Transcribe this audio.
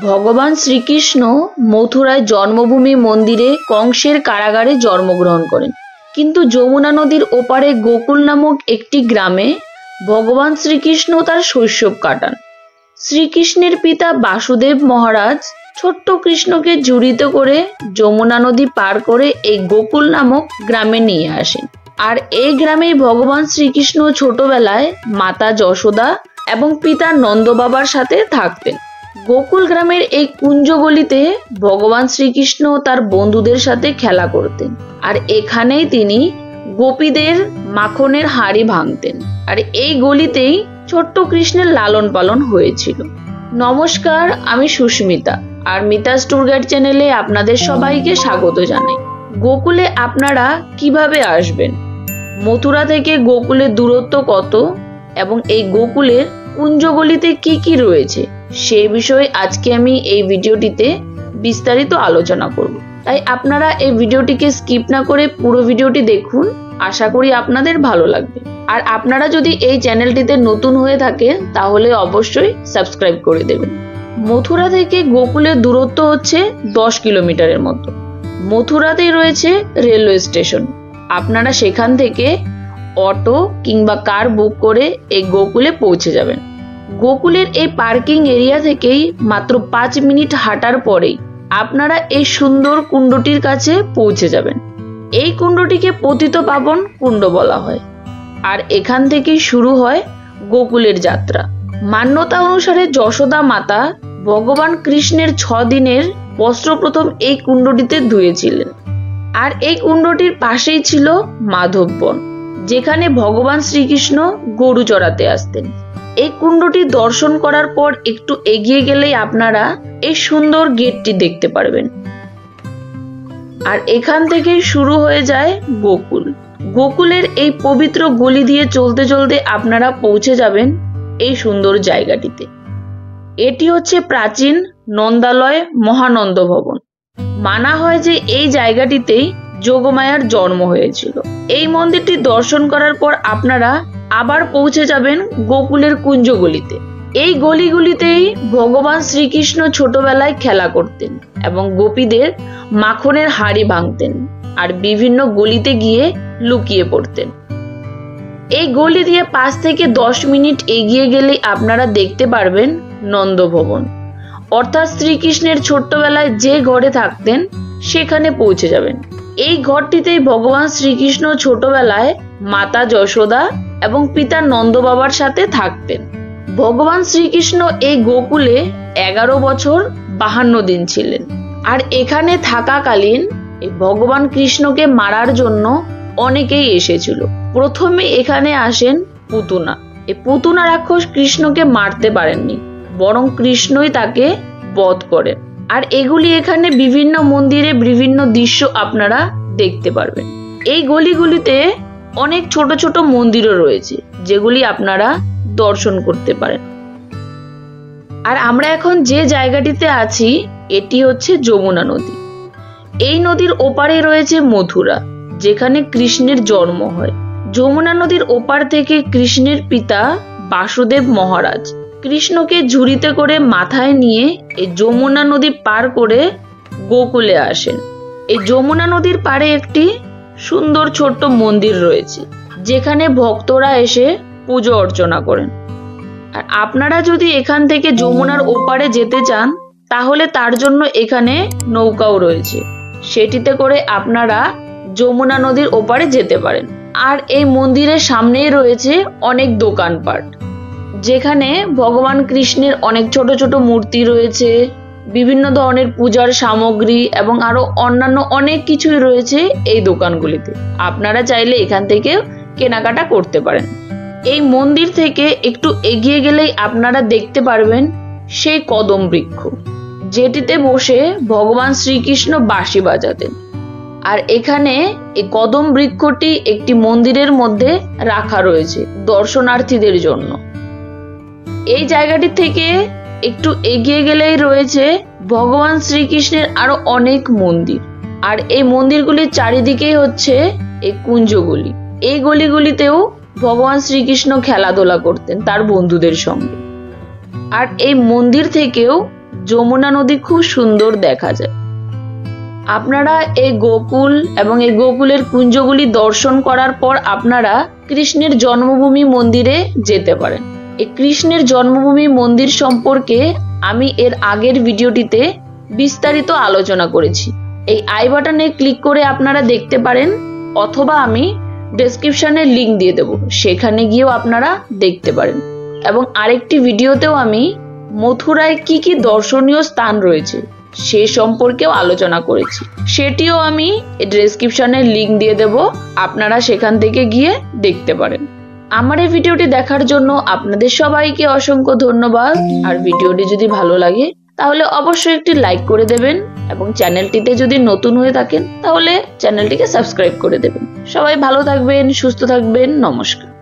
ভগবান শ্রীকৃষ্ণ মথুরায় জন্মভূমি মন্দিরে কংসের কারাগারে জন্মগ্রহণ করেন, কিন্তু যমুনা নদীর ওপারে গোকুল নামক একটি গ্রামে ভগবান শ্রীকৃষ্ণ তার শৈশব কাটান। শ্রীকৃষ্ণের পিতা বাসুদেব মহারাজ ছোট্ট কৃষ্ণকে জড়িত করে যমুনা নদী পার করে এই গোকুল নামক গ্রামে নিয়ে আসেন। আর এই গ্রামেই ভগবান শ্রীকৃষ্ণ ছোটবেলায় মাতা যশোদা এবং পিতা নন্দ বাবার সাথে থাকতেন। গোকুল গ্রামের এই কুঞ্জগলিতে ভগবান শ্রীকৃষ্ণ তার বন্ধুদের সাথে খেলা করতেন, আর এখানেই তিনি গোপীদের মাখনের হাড়ি ভাঙতেন। আর এই গলিতেই ছোট্ট কৃষ্ণের লালন পালন হয়েছিল। নমস্কার, আমি সুস্মিতা, আর মিতাস ট্যুর গাইড চ্যানেলে আপনাদের সবাইকে স্বাগত জানাই। গোকুলে আপনারা কিভাবে আসবেন, মথুরা থেকে গোকুলের দূরত্ব কত, এবং এই গোকুলের কুঞ্জগলিতে কি কি রয়েছে সেই বিষয়ে আজকে আমি এই ভিডিওটিতে বিস্তারিত আলোচনা করব। তাই আপনারা এই ভিডিওটিকে স্কিপ না করে পুরো ভিডিওটি দেখুন, আশা করি আপনাদের ভালো লাগবে। আর আপনারা যদি এই চ্যানেলটিতে নতুন হয়ে থাকেন তাহলে অবশ্যই সাবস্ক্রাইব করে দেবেন। মথুরা থেকে গোকুলের দূরত্ব হচ্ছে 10 কিলোমিটারের মতো। মথুরাতেই রয়েছে রেলওয়ে স্টেশন। আপনারা সেখান থেকে অটো কিংবা কার বুক করে এই গোকুলে পৌঁছে যাবেন। গোকুলের এই পার্কিং এরিয়া থেকেই মাত্র 5 মিনিট হাঁটার পরেই আপনারা এই সুন্দর কুণ্ডটির কাছে পৌঁছে যাবেন। এই কুণ্ডটিকে পতিত পাবন কুণ্ড বলা হয়, আর এখান থেকেই শুরু হয় গোকুলের যাত্রা। মান্যতা অনুসারে যশোদা মাতা ভগবান কৃষ্ণের 6 দিনের বস্ত্র প্রথম এই কুণ্ডটিতে ধুয়েছিলেন। আর এই কুণ্ডটির পাশেই ছিল মাধব বন, যেখানে ভগবান শ্রীকৃষ্ণ গরু চড়াতে আসতেন। এই কুণ্ডটি দর্শন করার পর একটু এগিয়ে গেলেই আপনারা এই সুন্দর গেটটি দেখতে পারবেন। আর এখান থেকেই শুরু হয়ে যায় গোকুল। গোকুলের এই পবিত্র গলি দিয়ে চলতে চলতে আপনারা পৌঁছে যাবেন এই সুন্দর জায়গাটিতে। এটি হচ্ছে প্রাচীন নন্দালয় মহানন্দ ভবন। মানা হয় যে এই জায়গাটিতেই যোগমায়ার জন্ম হয়েছিল। এই মন্দিরটি দর্শন করার পর আপনারা আবার পৌঁছে যাবেন গোকুলের কুঞ্জগলিতে। এই গলিগুলিতেই ভগবান শ্রীকৃষ্ণ ছোটবেলায় খেলা করতেন এবং গোপীদের মাখনের হাড়ি ভাঙতেন, আর বিভিন্ন গলিতে গিয়ে লুকিয়ে পড়তেন। এই গলি দিয়ে 5 থেকে 10 মিনিট এগিয়ে গেলেই আপনারা দেখতে পারবেন নন্দভবন, অর্থাৎ শ্রীকৃষ্ণের ছোট্টবেলায় যে ঘরে থাকতেন সেখানে পৌঁছে যাবেন। এই ঘরটিতেই ভগবান শ্রীকৃষ্ণ ছোটবেলায় মাতা যশোদা এবং পিতা নন্দ বাবার সাথে থাকতেন। ভগবান শ্রীকৃষ্ণ এই গোকুলে 11 বছর 52 দিন ছিলেন। আর এখানে থাকাকালীন ভগবান কৃষ্ণকে মারার জন্য অনেকেই এসেছিল। প্রথমে এখানে আসেন পুতুনা। এই পুতুনা রাক্ষস কৃষ্ণকে মারতে পারেননি, বরং কৃষ্ণই তাকে বধ করেন। আর এগুলি এখানে বিভিন্ন মন্দিরে বিভিন্ন দৃশ্য আপনারা দেখতে পারবেন। এই গলিগুলিতে অনেক ছোট ছোট মন্দিরও রয়েছে, যেগুলি আপনারা দর্শন করতে পারেন। আর আমরা এখন যে জায়গাটিতে আছি এটি হচ্ছে যমুনা নদী। এই নদীর ওপারে রয়েছে মথুরা, যেখানে কৃষ্ণের জন্ম হয়। যমুনা নদীর ওপার থেকে কৃষ্ণের পিতা বাসুদেব মহারাজ কৃষ্ণকে ঝুড়িতে করে মাথায় নিয়ে এই যমুনা নদী পার করে গোকুলে আসেন। এই যমুনা নদীর পাড়ে একটি সুন্দর ছোট্ট মন্দির রয়েছে, যেখানে ভক্তরা এসে পুজো অর্চনা করেন। আর আপনারা যদি এখান থেকে যমুনার ওপারে যেতে চান তাহলে তার জন্য এখানে নৌকাও রয়েছে, সেটিতে করে আপনারা যমুনা নদীর ওপারে যেতে পারেন। আর এই মন্দিরের সামনেই রয়েছে অনেক দোকানপাট, যেখানে ভগবান কৃষ্ণের অনেক ছোট ছোট মূর্তি রয়েছে, বিভিন্ন ধরনের পূজার সামগ্রী এবং আরো অন্যান্য অনেক কিছুই রয়েছে এই দোকানগুলিতে। আপনারা চাইলে এখান থেকে কেনাকাটা করতে পারেন। এই মন্দির থেকে একটু এগিয়ে গেলেই আপনারা দেখতে পারবেন সেই কদম বৃক্ষ, যেটিতে বসে ভগবান শ্রীকৃষ্ণ বাঁশি বাজাতেন। আর এখানে এই কদম বৃক্ষটি একটি মন্দিরের মধ্যে রাখা রয়েছে দর্শনার্থীদের জন্য। এই জায়গাটি থেকে একটু এগিয়ে গেলেই রয়েছে ভগবান শ্রীকৃষ্ণের আরো অনেক মন্দির। আর এই মন্দিরগুলির চারিদিকেই হচ্ছে এই কুঞ্জগুলি। এই গলিগুলিতেও ভগবান শ্রীকৃষ্ণ খেলাধুলা করতেন তার বন্ধুদের সঙ্গে। আর এই মন্দির থেকেও যমুনা নদী খুব সুন্দর দেখা যায়। আপনারা এই গোকুল এবং এই গোকুলের কুঞ্জগুলি দর্শন করার পর আপনারা কৃষ্ণের জন্মভূমি মন্দিরে যেতে পারেন। এই কৃষ্ণের জন্মভূমি মন্দির সম্পর্কে আমি এর আগের ভিডিওটিতে বিস্তারিত আলোচনা করেছি। এই আই বাটনে ক্লিক করে আপনারা দেখতে পারেন, অথবা আমি ডেসক্রিপশনে লিংক দিয়ে দেব, সেখানে গিয়েও আপনারা দেখতে পারেন। এবং আরেকটি ভিডিওতেও আমি মথুরায় কি কি দর্শনীয় স্থান রয়েছে সে সম্পর্কেও আলোচনা করেছি, সেটিও আমি ডেসক্রিপশনে লিংক দিয়ে দেব, আপনারা সেখান থেকে গিয়ে দেখতে পারেন। আমার এই ভিডিওটি দেখার জন্য আপনাদের সবাইকে অসংখ্য ধন্যবাদ। আর ভিডিওটি যদি ভালো লাগে তাহলে অবশ্যই একটি লাইক করে দেবেন এবং চ্যানেলটিতে যদি নতুন হয়ে থাকেন তাহলে চ্যানেলটিকে সাবস্ক্রাইব করে দেবেন। সবাই ভালো থাকবেন, সুস্থ থাকবেন। নমস্কার।